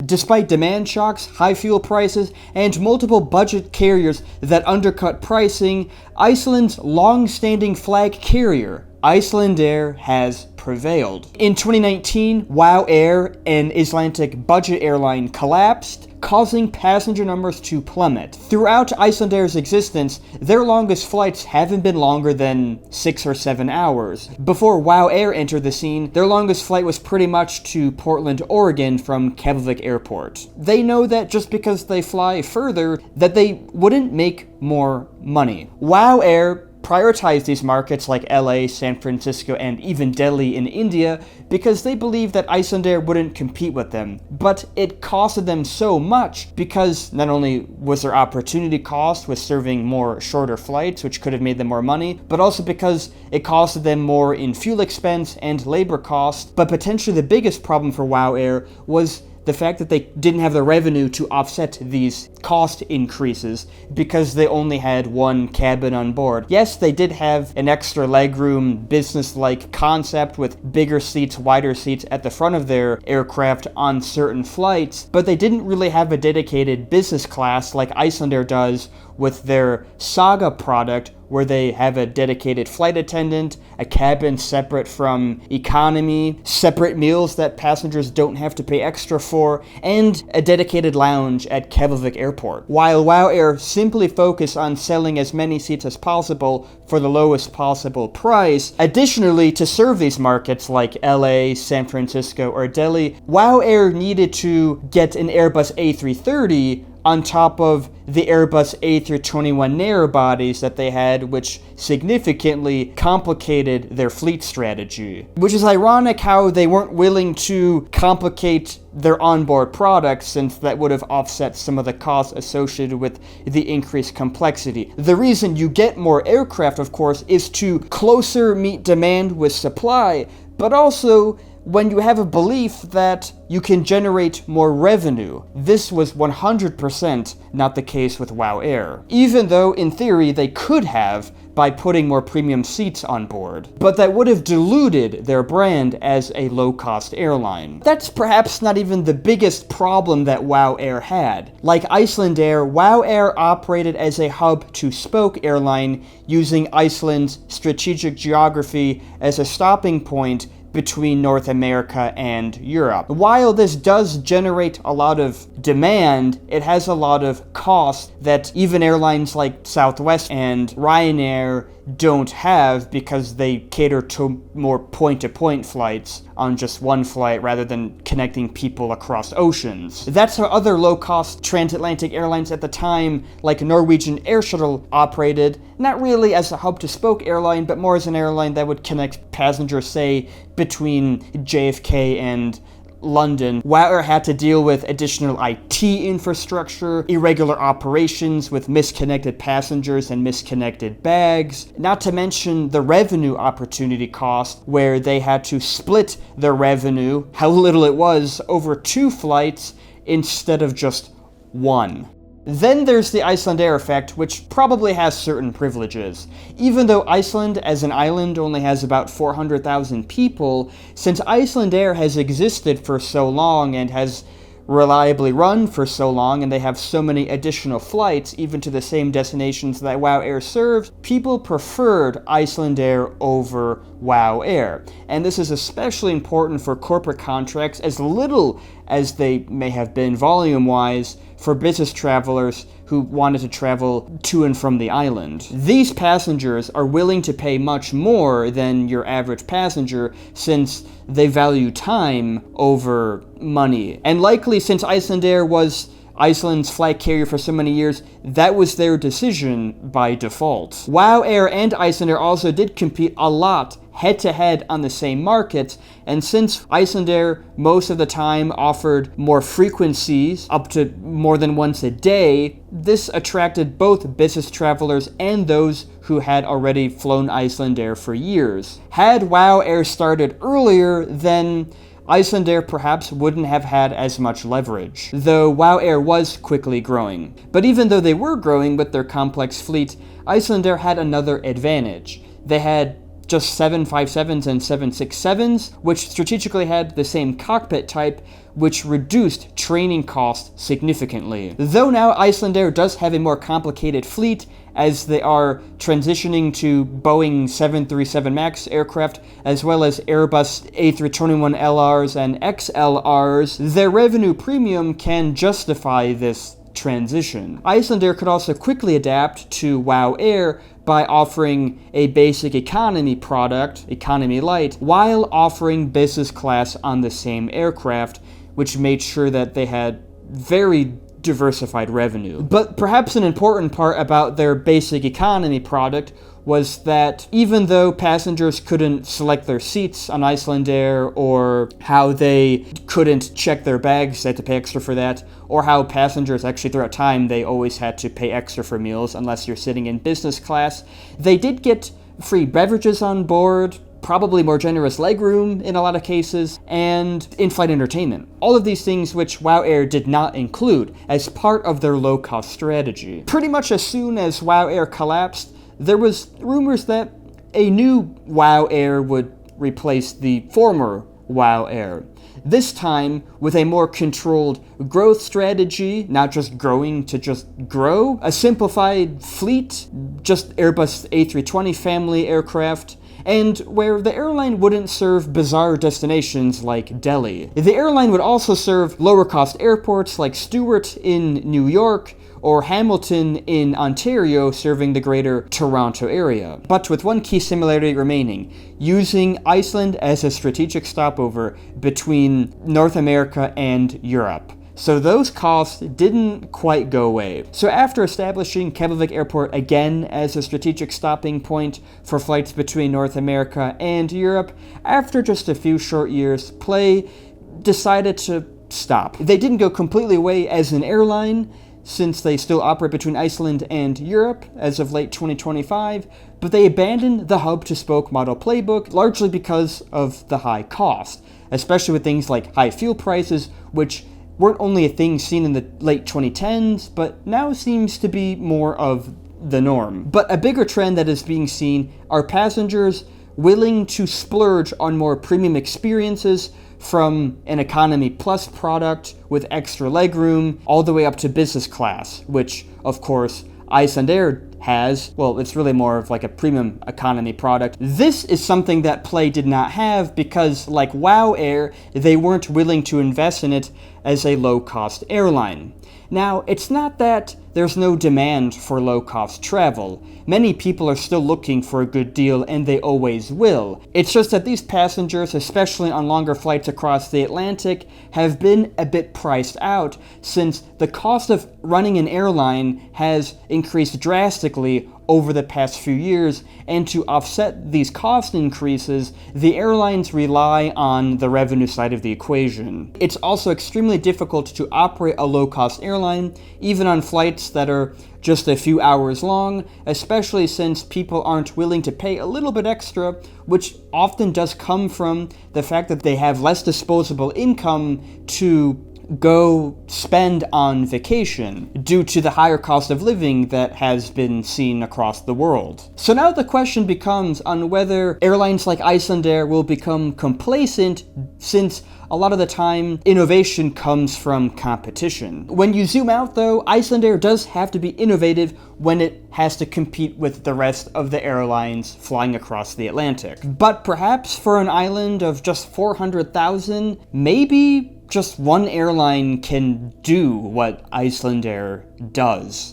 Despite demand shocks, high fuel prices, and multiple budget carriers that undercut pricing, Iceland's long-standing flag carrier, Icelandair, has prevailed. In 2019, WOW Air, an Icelandic budget airline, collapsed, causing passenger numbers to plummet. Throughout Icelandair's existence, their longest flights haven't been longer than 6 or 7 hours. Before WOW Air entered the scene, their longest flight was pretty much to Portland, Oregon from Keflavik Airport. They know that just because they fly further, that they wouldn't make more money. WOW Air prioritize these markets like LA, San Francisco, and even Delhi in India because they believed that Icelandair wouldn't compete with them. But it costed them so much because not only was their opportunity cost with serving more shorter flights, which could have made them more money, but also because it costed them more in fuel expense and labor cost. But potentially the biggest problem for WOW Air was the fact that they didn't have the revenue to offset these cost increases because they only had one cabin on board. Yes, they did have an extra legroom, business-like concept with bigger seats, wider seats at the front of their aircraft on certain flights, but they didn't really have a dedicated business class like Icelandair does with their SAGA product, where they have a dedicated flight attendant, a cabin separate from economy, separate meals that passengers don't have to pay extra for, and a dedicated lounge at Keflavik Airport. While WOW Air simply focused on selling as many seats as possible for the lowest possible price, additionally, to serve these markets like LA, San Francisco, or Delhi, WOW Air needed to get an Airbus A330 on top of the Airbus A321 narrow bodies that they had, which significantly complicated their fleet strategy. Which is ironic how they weren't willing to complicate their onboard products, since that would have offset some of the costs associated with the increased complexity. The reason you get more aircraft, of course, is to closer meet demand with supply, but also when you have a belief that you can generate more revenue. This was 100% not the case with WOW Air, even though in theory they could have by putting more premium seats on board. But that would have diluted their brand as a low-cost airline. That's perhaps not even the biggest problem that WOW Air had. Like Icelandair, WOW Air operated as a hub-to-spoke airline using Iceland's strategic geography as a stopping point between North America and Europe. While this does generate a lot of demand, it has a lot of cost that even airlines like Southwest and Ryanair don't have because they cater to more point-to-point flights on just one flight rather than connecting people across oceans. That's how other low-cost transatlantic airlines at the time, like Norwegian Air Shuttle, operated, not really as a hub-to-spoke airline, but more as an airline that would connect passengers, say, between JFK and London. WOW Air had to deal with additional IT infrastructure, irregular operations with misconnected passengers and misconnected bags, not to mention the revenue opportunity cost, where they had to split their revenue, how little it was, over 2 flights instead of just 1. Then there's the Icelandair effect, which probably has certain privileges. Even though Iceland as an island only has about 400,000 people, since Icelandair has existed for so long and has reliably run for so long, and they have so many additional flights, even to the same destinations that WOW Air serves, people preferred Icelandair over WOW Air. And this is especially important for corporate contracts, as little as they may have been volume-wise, for business travelers who wanted to travel to and from the island. These passengers are willing to pay much more than your average passenger, since they value time over money. And likely, since Icelandair was Iceland's flag carrier for so many years, that was their decision by default. WOW Air and Icelandair also did compete a lot head-to-head on the same market, and since Icelandair most of the time offered more frequencies, up to more than once a day, this attracted both business travelers and those who had already flown Icelandair for years. Had WOW Air started earlier, then Icelandair perhaps wouldn't have had as much leverage, though WOW Air was quickly growing. But even though they were growing with their complex fleet, Icelandair had another advantage. They had just 757s and 767s, which strategically had the same cockpit type, which reduced training costs significantly. Though now Icelandair does have a more complicated fleet, as they are transitioning to Boeing 737 MAX aircraft, as well as Airbus A321LRs and XLRs, their revenue premium can justify this transition. Icelandair could also quickly adapt to WOW Air by offering a basic economy product, Economy Light, while offering business class on the same aircraft, which made sure that they had very diversified revenue. But perhaps an important part about their basic economy product was that even though passengers couldn't select their seats on Icelandair, or how they couldn't check their bags, they had to pay extra for that, or how passengers actually throughout time they always had to pay extra for meals unless you're sitting in business class, they did get free beverages on board, probably more generous legroom in a lot of cases, and in-flight entertainment. All of these things which WOW Air did not include as part of their low-cost strategy. Pretty much as soon as WOW Air collapsed, there was rumors that a new WOW Air would replace the former WOW Air. This time with a more controlled growth strategy, not just growing to just grow, a simplified fleet, just Airbus A320 family aircraft, and where the airline wouldn't serve bizarre destinations like Delhi. The airline would also serve lower-cost airports like Stewart in New York, or Hamilton in Ontario, serving the greater Toronto area. But with one key similarity remaining, using Iceland as a strategic stopover between North America and Europe. So those costs didn't quite go away. So after establishing Keflavik Airport again as a strategic stopping point for flights between North America and Europe, after just a few short years, Play decided to stop. They didn't go completely away as an airline, since they still operate between Iceland and Europe as of late 2025, but they abandoned the hub-to-spoke model playbook largely because of the high cost, especially with things like high fuel prices, which weren't only a thing seen in the late 2010s, but now seems to be more of the norm. But a bigger trend that is being seen are passengers willing to splurge on more premium experiences, from an Economy Plus product with extra legroom all the way up to business class, which, of course, Icelandair has. Well, it's really more of like a premium economy product. This is something that Play did not have because, like WOW Air, they weren't willing to invest in it as a low-cost airline. Now, it's not that there's no demand for low-cost travel. Many people are still looking for a good deal, and they always will. It's just that these passengers, especially on longer flights across the Atlantic, have been a bit priced out since the cost of running an airline has increased drastically over the past few years, and to offset these cost increases, the airlines rely on the revenue side of the equation. It's also extremely difficult to operate a low-cost airline, even on flights that are just a few hours long, especially since people aren't willing to pay a little bit extra, which often does come from the fact that they have less disposable income to go spend on vacation due to the higher cost of living that has been seen across the world. So now the question becomes on whether airlines like Icelandair will become complacent, since a lot of the time innovation comes from competition. When you zoom out though, Icelandair does have to be innovative when it has to compete with the rest of the airlines flying across the Atlantic. But perhaps for an island of just 400,000, maybe just one airline can do what Icelandair does.